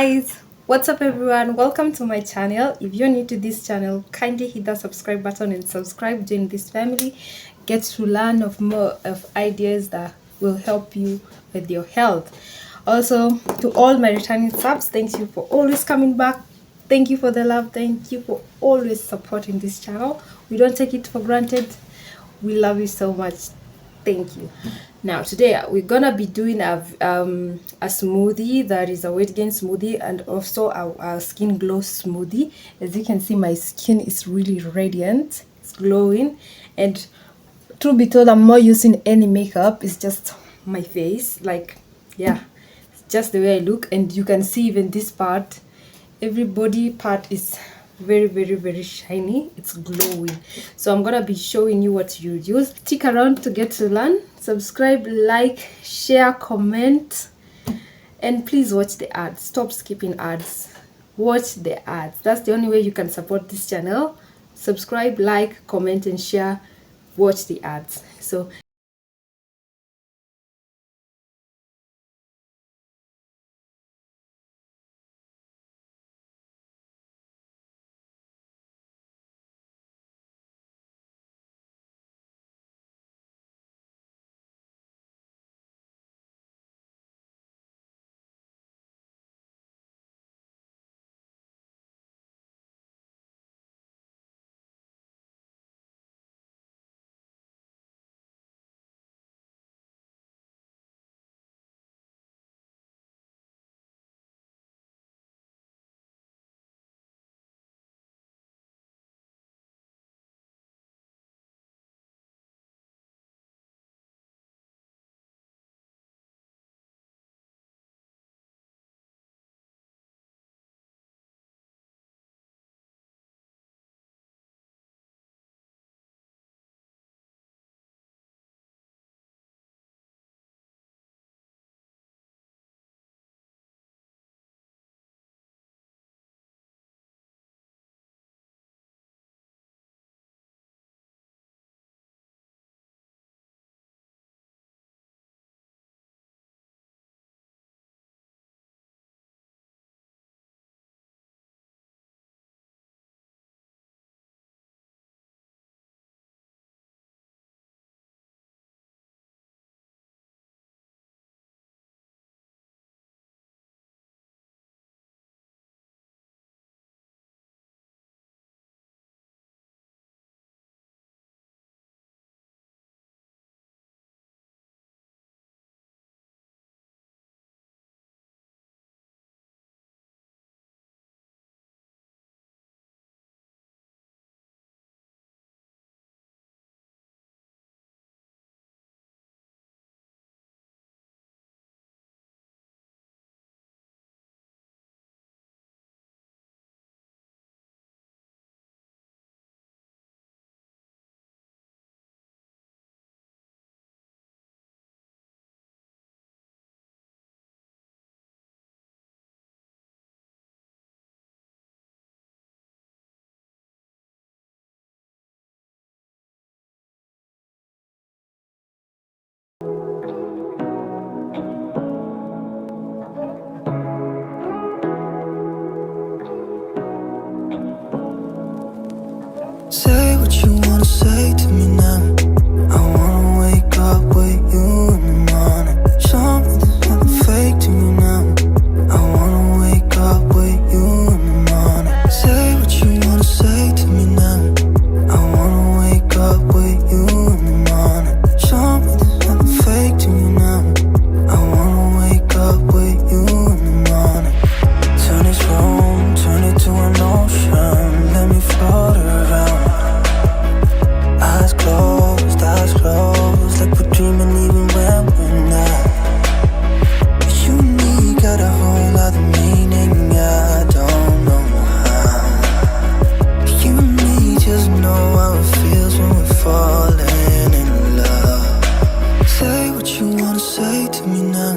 guys, what's up everyone? Welcome to my channel. If you're new to this channel, kindly hit that subscribe button and subscribe. Join this family. Get to learn of more of ideas that will help you with your health. Also, to all my returning subs, thank you for always coming back. Thank you for the love. Thank you for always supporting this channel. We don't take it for granted. We love you so much. Thank you. Now today we're gonna be doing a smoothie that is a weight gain smoothie and also a skin glow smoothie. As you can see, my skin is really radiant, it's glowing, and truth be told, I'm not using any makeup. It's just my face, like, yeah, it's just the way I look. And you can see even this part, every body part is very shiny, it's glowing. So I'm gonna be showing you what you use. Stick around to get to learn. Subscribe, like, share, comment, and please watch the ads. Stop skipping ads, watch the ads. That's the only way you can support this channel. Subscribe, like, comment, and share. Watch the ads. So say what you wanna say to me now. I wanna wake up with you in the morning. Show me there's nothing fake to me now. I wanna wake up with you in the morning. Say what you wanna say to me now. I wanna wake up with you in the morning. Show me there's nothing fake to me now. I wanna wake up with you in the morning. Turn this room, turn it to an ocean. Let me float around. Eyes closed, like we're dreaming even when we're not. You and me got a whole other meaning, I don't know how. You and me just know how it feels when we're falling in love. Say what you wanna say to me now.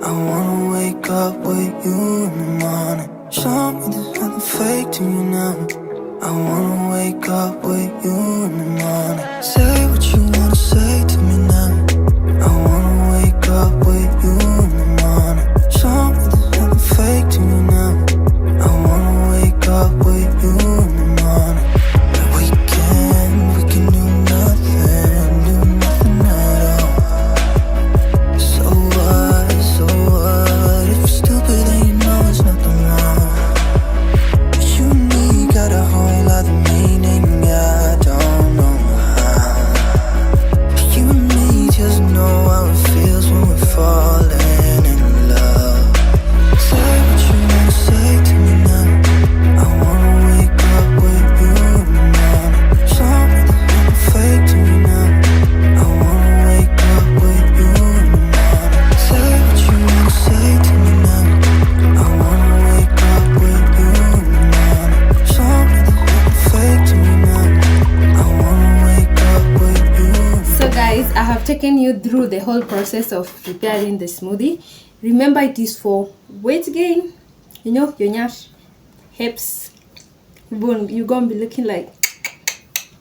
I wanna wake up with you in the morning. Show me there's nothing fake to me now. I wanna wake up with you in the morning. Say what you wanna say to me now. I wanna wake up with you in the morning. Show me there's nothing fake to me now. in the morning. The weekend, we can do nothing at all. So what, if you're stupid then you know it's nothing wrong. You and me got a whole other meaning, I don't know how. You and me just know how it feels when we're falling in love. Say what you wanna say to me now. I wanna wake up with you in the morning. Show me there's nothing fake to me now. I wanna wake up with you in the morning. Say what you wanna say to me now. I wanna wake up with you in the morning. Show me there's nothing fake to me now. I wanna wake up with you. So guys, I have taken you through the whole process of preparing the smoothie. Remember, it is for weight gain. You know, your nyash, hips, you're gonna be looking like,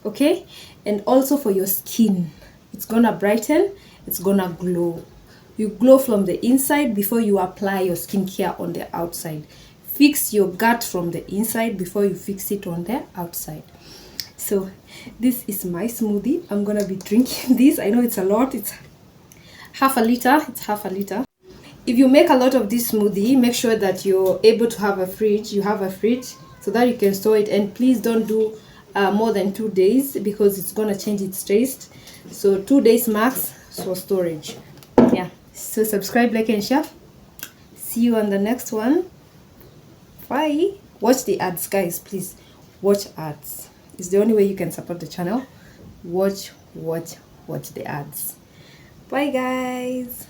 okay? And also for your skin. It's gonna brighten, it's gonna glow. You glow from the inside before you apply your skincare on the outside. Fix your gut from the inside before you fix it on the outside. So this is my smoothie. I'm gonna be drinking this. I know it's a lot. It's half a liter. If you make a lot of this smoothie, make sure that you're able to have a fridge. You have a fridge so that you can store it. And please don't do more than 2 days because it's gonna change its taste. So 2 days max for storage. Yeah. So subscribe, like, and share. See you on the next one. Bye. Watch the ads, guys. Please watch ads. It's the only way you can support the channel. Watch the ads. Bye, guys.